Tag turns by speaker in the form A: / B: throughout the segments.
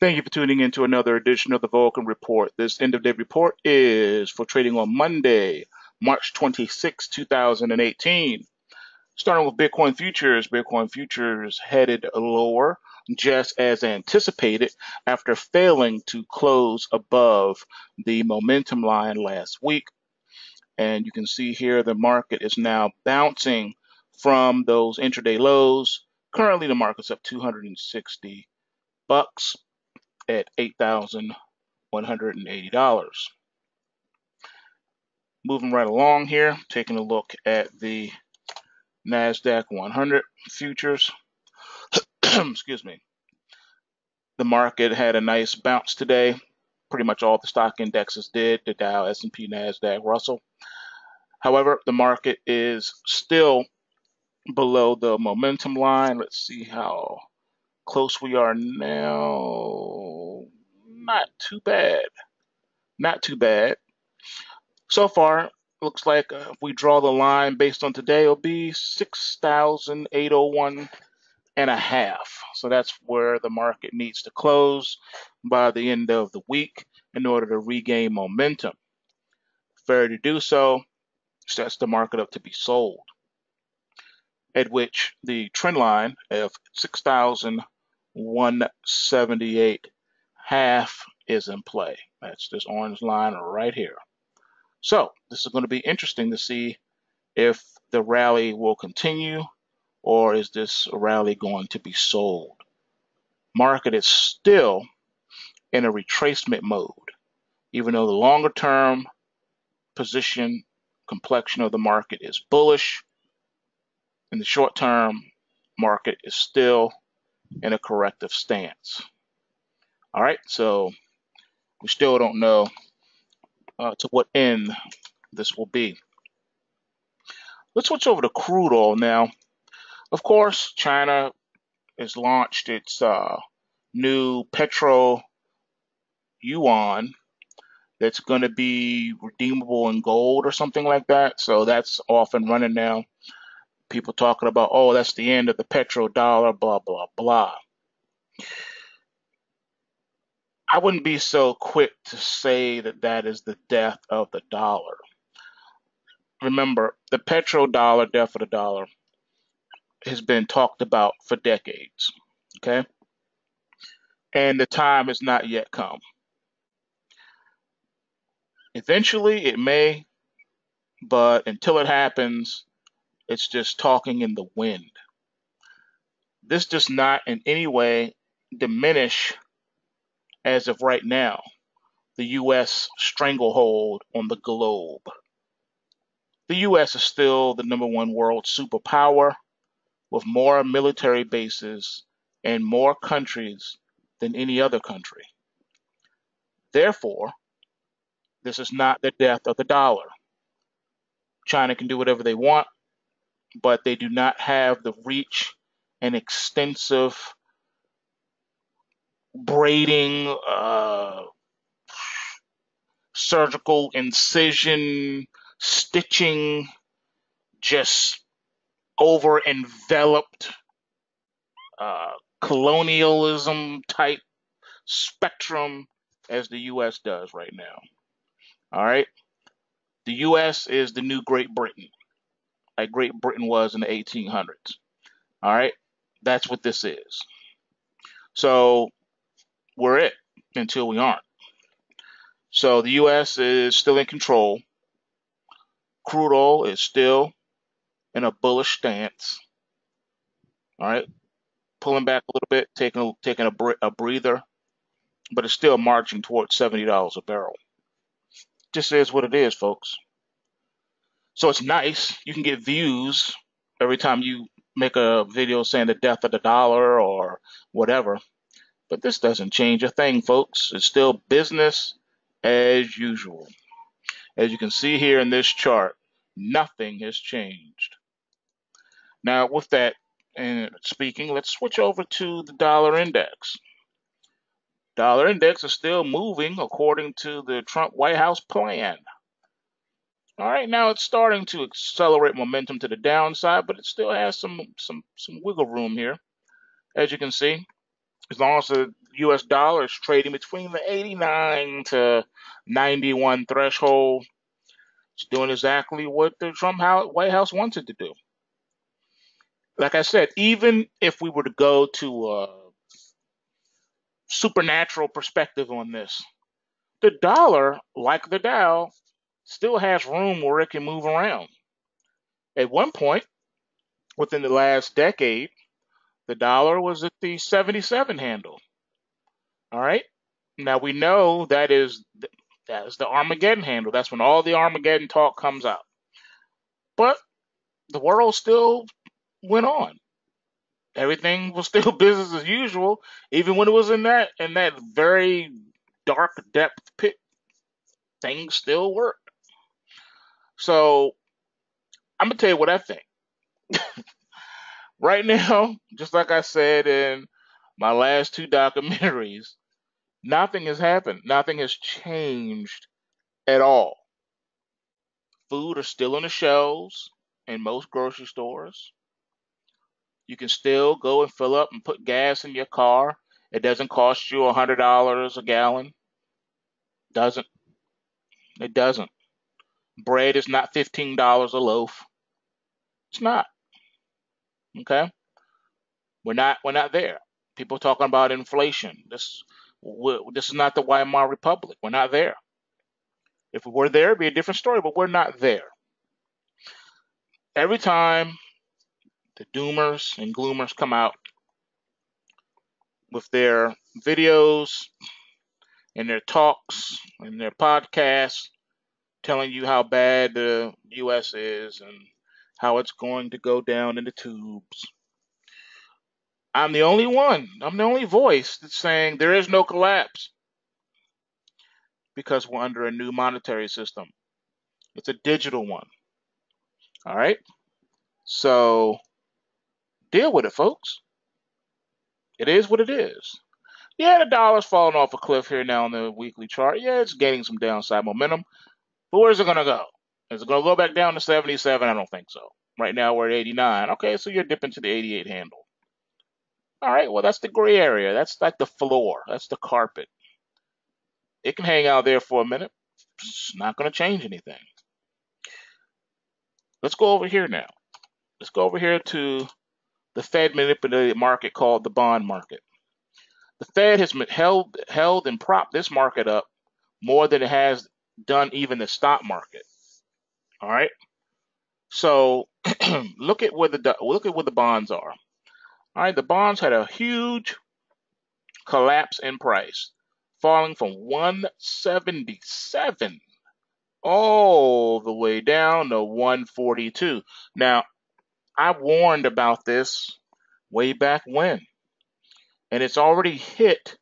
A: Thank you for tuning in to another edition of the Vulcan Report. This end of day report is for trading on Monday, March 26, 2018. Starting with Bitcoin futures headed lower just as anticipated after failing to close above the momentum line last week. And you can see here the market is now bouncing from those intraday lows. Currently, the market's up 260 bucks at $8,180. Moving right along here, taking a look at the NASDAQ 100 futures. Excuse me. The market had a nice bounce today. Pretty much all the stock indexes did, the Dow, S&P, NASDAQ, Russell. However, the market is still below the momentum line. Let's see how close we are now. Not too bad. Not too bad. So far, looks like if we draw the line based on today, it'll be 6,801 and a half. So that's where the market needs to close by the end of the week in order to regain momentum. Fair to do so sets the market up to be sold, at which the trend line of 6,178 half is in play. That's this orange line right here. So this is going to be interesting to see if the rally will continue, or is this rally going to be sold? Market is still in a retracement mode, even though the longer term position complexion of the market is bullish. In the short term, market is still in a corrective stance. All right, so we still don't know to what end this will be. Let's switch over to crude oil now. Of course, China has launched its new Petro Yuan that's going to be redeemable in gold or something like that. So that's off and running now. People talking about, oh, that's the end of the petrodollar, blah, blah, blah. I wouldn't be so quick to say that that is the death of the dollar. Remember, the petrodollar, death of the dollar, has been talked about for decades, okay? And the time has not yet come. Eventually, it may, but until it happens, it's just talking in the wind. This does not in any way diminish, as of right now, the U.S. stranglehold on the globe. The U.S. is still the #1 world superpower with more military bases and more countries than any other country. Therefore, this is not the death of the dollar. China can do whatever they want, but they do not have the reach and extensive braiding, surgical incision, stitching, just over enveloped colonialism type spectrum as the U.S. does right now. All right. The U.S. is the new Great Britain, like Great Britain was in the 1800s. All right. That's what this is. So we're it until we aren't. So the U.S. is still in control. Crude oil is still in a bullish stance. All right. Pulling back a little bit, taking a breather, but it's still marching towards $70 a barrel. Just is what it is, folks. So it's nice. You can get views every time you make a video saying the death of the dollar or whatever. But this doesn't change a thing, folks. It's still business as usual. As you can see here in this chart, nothing has changed. Now, with that speaking, let's switch over to the dollar index. Dollar index is still moving according to the Trump White House plan. All right, now it's starting to accelerate momentum to the downside, but it still has some wiggle room here. As you can see, as long as the US dollar is trading between the 89 to 91 threshold. It's doing exactly what the White House wants it to do. Like I said, even if we were to go to a supernatural perspective on this, the dollar, like the Dow, still has room where it can move around. At one point, within the last decade, the dollar was at the 77 handle. All right. Now we know that is the Armageddon handle. That's when all the Armageddon talk comes out. But the world still went on. Everything was still business as usual, even when it was in that very dark depth pit. Things still work. So I'm gonna tell you what I think. Right now, just like I said in my last two documentaries, nothing has happened. Nothing has changed at all. Food are still on the shelves in most grocery stores. You can still go and fill up and put gas in your car. It doesn't cost you $100 a gallon. Doesn't. It doesn't. Bread is not $15 a loaf. It's not. Okay? We're not there. People talking about inflation. This is not the Weimar Republic. We're not there. If we were there, it'd be a different story, but we're not there. Every time the doomers and gloomers come out with their videos and their talks and their podcasts telling you how bad the US is and how it's going to go down in the tubes, I'm the only one. I'm the only voice that's saying there is no collapse because we're under a new monetary system. It's a digital one. All right? So deal with it, folks. It is what it is. Yeah, the dollar's falling off a cliff here now on the weekly chart. Yeah, it's gaining some downside momentum. But where's it going to go? Is it going to go back down to 77? I don't think so. Right now we're at 89. Okay, so you're dipping to the 88 handle. All right, well, that's the gray area. That's like the floor. That's the carpet. It can hang out there for a minute. It's not going to change anything. Let's go over here now. Let's go over here to the Fed manipulated market called the bond market. The Fed has held and propped this market up more than it has done even the stock market. All right. So look at where the bonds are. All right, the bonds had a huge collapse in price, falling from 177 all the way down to 142. Now, I warned about this way back when, and it's already hit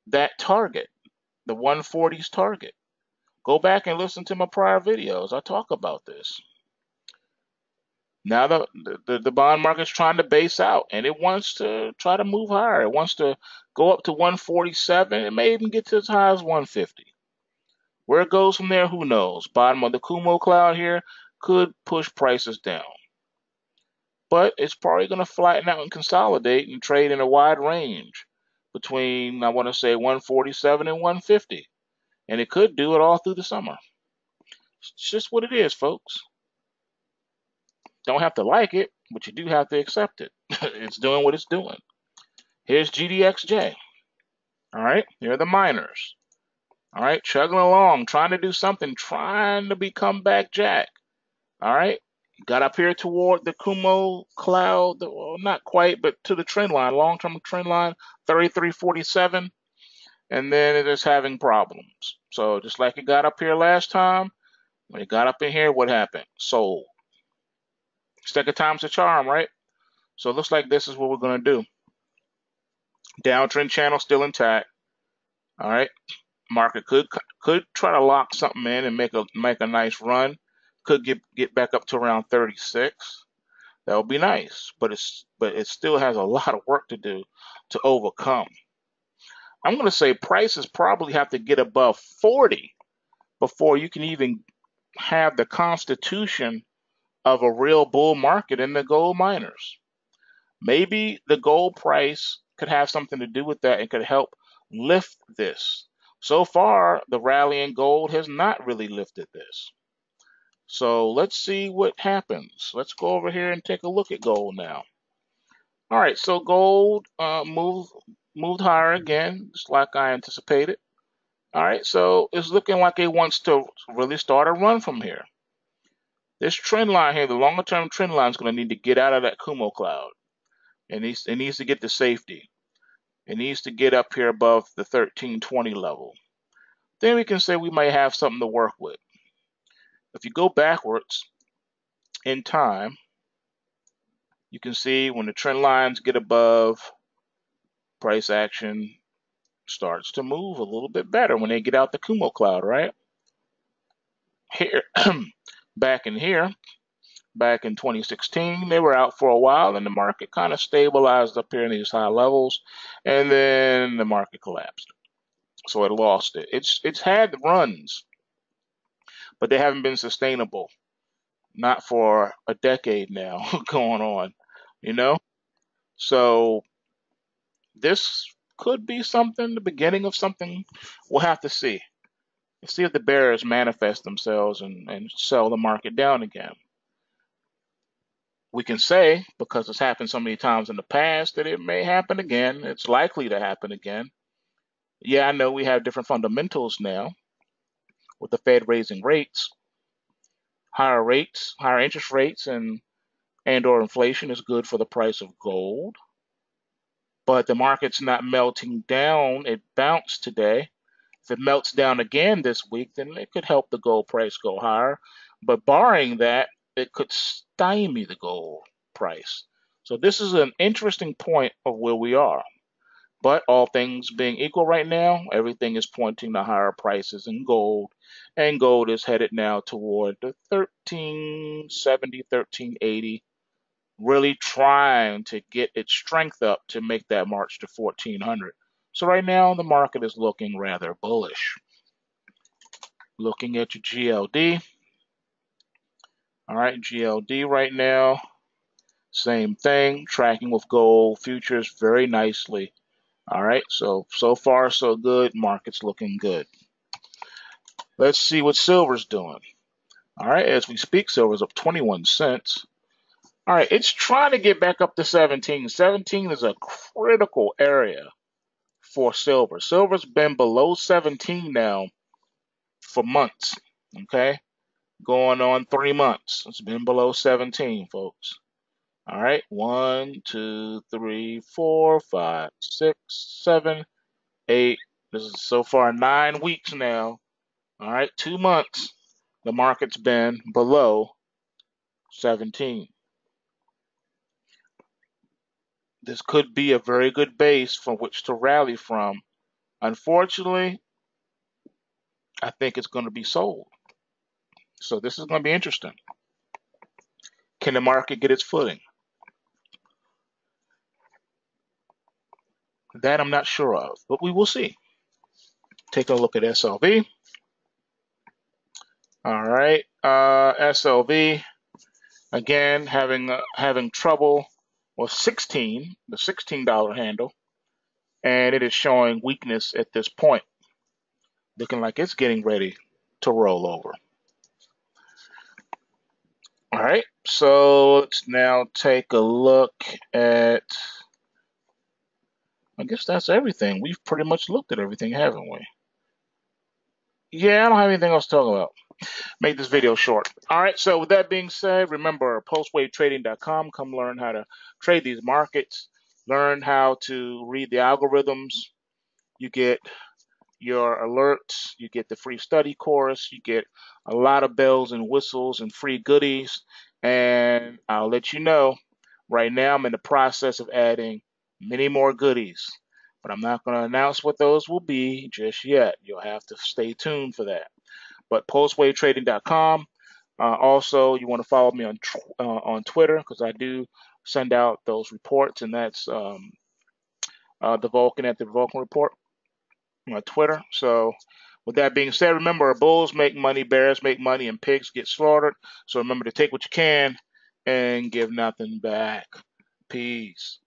A: that target, the 140s target. Go back and listen to my prior videos. I talk about this. Now the bond market's trying to base out, and it wants to try to move higher. It wants to go up to 147. It may even get to as high as 150. Where it goes from there, who knows? Bottom of the Kumo cloud here could push prices down. But it's probably going to flatten out and consolidate and trade in a wide range between, I want to say, 147 and 150. And it could do it all through the summer. It's just what it is, folks. Don't have to like it, but you do have to accept it. It's doing what it's doing. Here's GDXJ. All right, here are the miners. All right, chugging along, trying to do something, trying to become back Jack. All right, got up here toward the Kumo cloud, well, not quite, but to the trend line, long-term trend line, 33.47, and then it is having problems. So just like it got up here last time, when it got up in here, what happened? Sold. Second time's a charm, right? So it looks like this is what we're going to do. Downtrend channel still intact. All right. Market could try to lock something in and make a nice run. Could get back up to around 36. That would be nice, but it still has a lot of work to do to overcome. I'm going to say prices probably have to get above 40 before you can even have the constitution of a real bull market in the gold miners. Maybe the gold price could have something to do with that and could help lift this. So far, the rally in gold has not really lifted this. So let's see what happens. Let's go over here and take a look at gold now. All right, so gold moved higher again, just like I anticipated. All right, so it's looking like it wants to really start a run from here. This trend line here, the longer term trend line, is going to need to get out of that Kumo cloud. It needs to get to safety. It needs to get up here above the 1320 level. Then we can say we might have something to work with. If you go backwards in time, you can see when the trend lines get above, price action starts to move a little bit better when they get out the Kumo cloud, right? Here, back in 2016, they were out for a while and the market kind of stabilized up here in these high levels, and then the market collapsed. So it lost it. It's had runs, but they haven't been sustainable. Not for a decade now going on, you know? So this could be something, the beginning of something. We'll have to see. Let's see if the bears manifest themselves and sell the market down again. We can say, because it's happened so many times in the past, that it may happen again. It's likely to happen again. Yeah, I know we have different fundamentals now with the Fed raising rates, higher interest rates, and or inflation is good for the price of gold. But the market's not melting down. It bounced today. If it melts down again this week, then it could help the gold price go higher. But barring that, it could stymie the gold price. So this is an interesting point of where we are. But all things being equal right now, everything is pointing to higher prices in gold. And gold is headed now toward the 1370, 1380, really trying to get its strength up to make that march to 1400. So right now the market is looking rather bullish. Looking at your GLD. All right, GLD right now, same thing, tracking with gold futures very nicely. All right, so far so good. Market's looking good. Let's see what silver's doing. All right, as we speak, silver's up 21 cents. All right, it's trying to get back up to 17. 17 is a critical area for silver. Silver's been below 17 now for months, okay? Going on 3 months. It's been below 17, folks. All right, 1, 2, 3, 4, 5, 6, 7, 8. This is so far 9 weeks now. All right, 2 months. The market's been below 17. This could be a very good base from which to rally from. Unfortunately, I think it's going to be sold. So this is going to be interesting. Can the market get its footing? That I'm not sure of, but we will see. Take a look at SLV. All right, SLV again having trouble with 16, the $16 handle, and it is showing weakness at this point, looking like it's getting ready to roll over. All right, so let's now take a look at, I guess that's everything. We've pretty much looked at everything, haven't we? Yeah, I don't have anything else to talk about. Make this video short. All right, so with that being said, remember postwavetrading.com. Come learn how to trade these markets. Learn how to read the algorithms. You get your alerts. You get the free study course. You get a lot of bells and whistles and free goodies. And I'll let you know, right now I'm in the process of adding many more goodies. But I'm not going to announce what those will be just yet. You'll have to stay tuned for that. But postwavetrading.com. Also, you want to follow me on Twitter, because I do send out those reports, and that's the Vulcan at the Vulcan Report on Twitter. So with that being said, remember, bulls make money, bears make money, and pigs get slaughtered. So remember to take what you can and give nothing back. Peace.